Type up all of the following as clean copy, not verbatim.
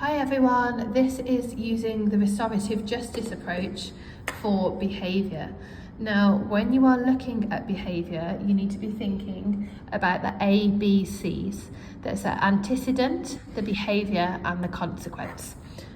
Hi everyone, this is using the restorative justice approach for behaviour. Now, when you are looking at behaviour, you need to be thinking about the ABCs. There's the antecedent, the behaviour and the consequence.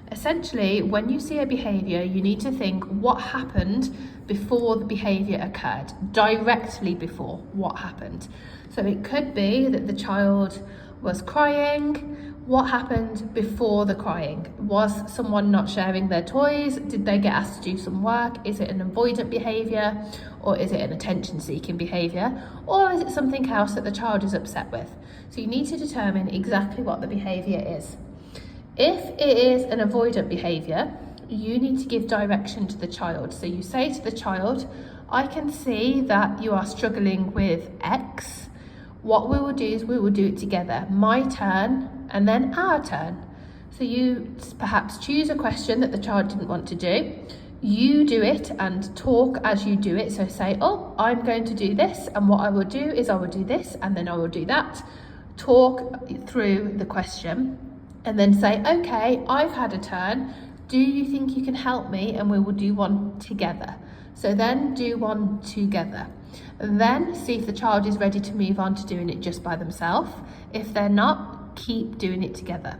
Essentially, when you see a behaviour, you need to think what happened before the behaviour occurred, directly before what happened. So it could be that the child was crying. What happened before the crying? Was someone not sharing their toys? Did they get asked to do some work? Is it an avoidant behaviour, or is it an attention-seeking behaviour, or is it something else that the child is upset with? So you need to determine exactly what the behaviour is. If it is an avoidant behaviour, you need to give direction to the child. So you say to the child, I can see that you are struggling with X. What we will do is we will do it together. My turn and then our turn. So you perhaps choose a question that the child didn't want to do. You do it and talk as you do it. So say, oh, I'm going to do this, and what I will do is I will do this and then I will do that. Talk through the question and then say, okay, I've had a turn. Do you think you can help me? And we will do one together. So then do one together. And then see if the child is ready to move on to doing it just by themselves. If they're not, keep doing it together.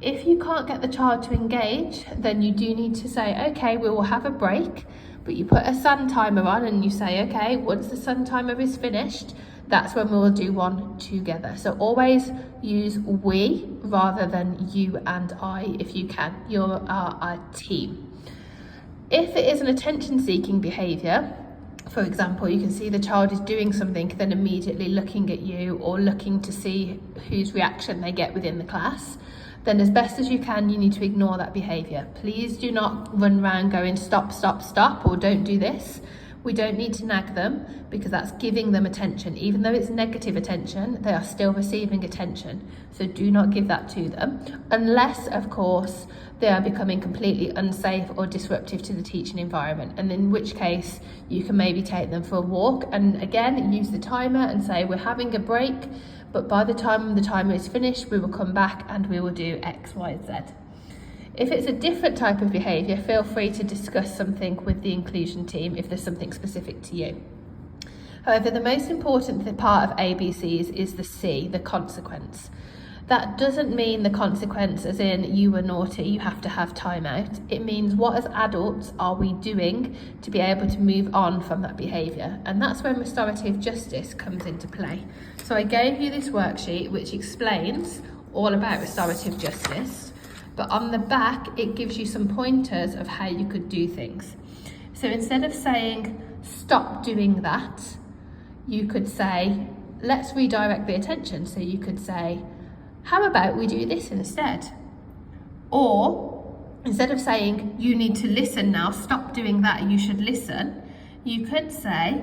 If you can't get the child to engage, then you do need to say, okay, we will have a break, but you put a sun timer on and you say, okay, once the sun timer is finished, that's when we will do one together. So always use we rather than you and I if you can. You are a team. If it is an attention-seeking behaviour, for example, you can see the child is doing something, then immediately looking at you or looking to see whose reaction they get within the class, then as best as you can, you need to ignore that behaviour. Please do not run around going stop, stop, stop, or don't do this. We don't need to nag them because that's giving them attention. Even though it's negative attention, they are still receiving attention. So do not give that to them, unless, of course, they are becoming completely unsafe or disruptive to the teaching environment. And in which case, you can maybe take them for a walk and again, use the timer and say, we're having a break, but by the time the timer is finished, we will come back and we will do X, Y, Z. If it's a different type of behaviour, feel free to discuss something with the inclusion team if there's something specific to you. However, the most important part of ABCs is the C, the consequence. That doesn't mean the consequence as in you were naughty, you have to have time out. It means what as adults are we doing to be able to move on from that behaviour. And that's when restorative justice comes into play. So I gave you this worksheet which explains all about restorative justice. But on the back, it gives you some pointers of how you could do things. So instead of saying, stop doing that, you could say, let's redirect the attention. So you could say, how about we do this instead? Or instead of saying, you need to listen now, stop doing that, you should listen, you could say,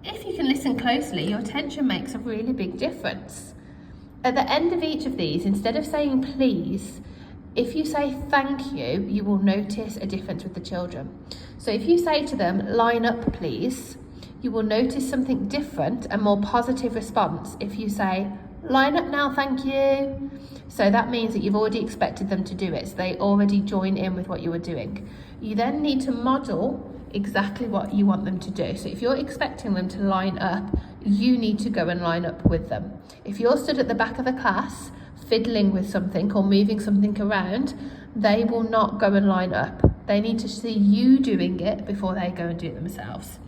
if you can listen closely, your attention makes a really big difference. At the end of each of these, instead of saying please, if you say thank you, you will notice a difference with the children. So if you say to them, line up please, you will notice something different, a more positive response if you say, line up now, thank you. So that means that you've already expected them to do it. So they already join in with what you are doing. You then need to model exactly what you want them to do. So if you're expecting them to line up, you need to go and line up with them. If you're stood at the back of the class, fiddling with something or moving something around, they will not go and line up. They need to see you doing it before they go and do it themselves.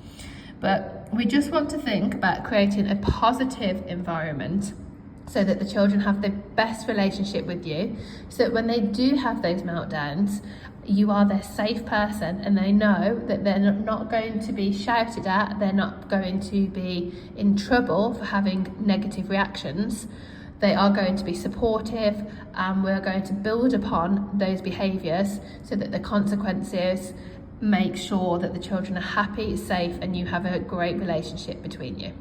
But we just want to think about creating a positive environment so that the children have the best relationship with you, so that when they do have those meltdowns, you are their safe person and they know that they're not going to be shouted at, they're not going to be in trouble for having negative reactions. They are going to be supportive, and we're going to build upon those behaviours so that the consequences make sure that the children are happy, safe, and you have a great relationship between you.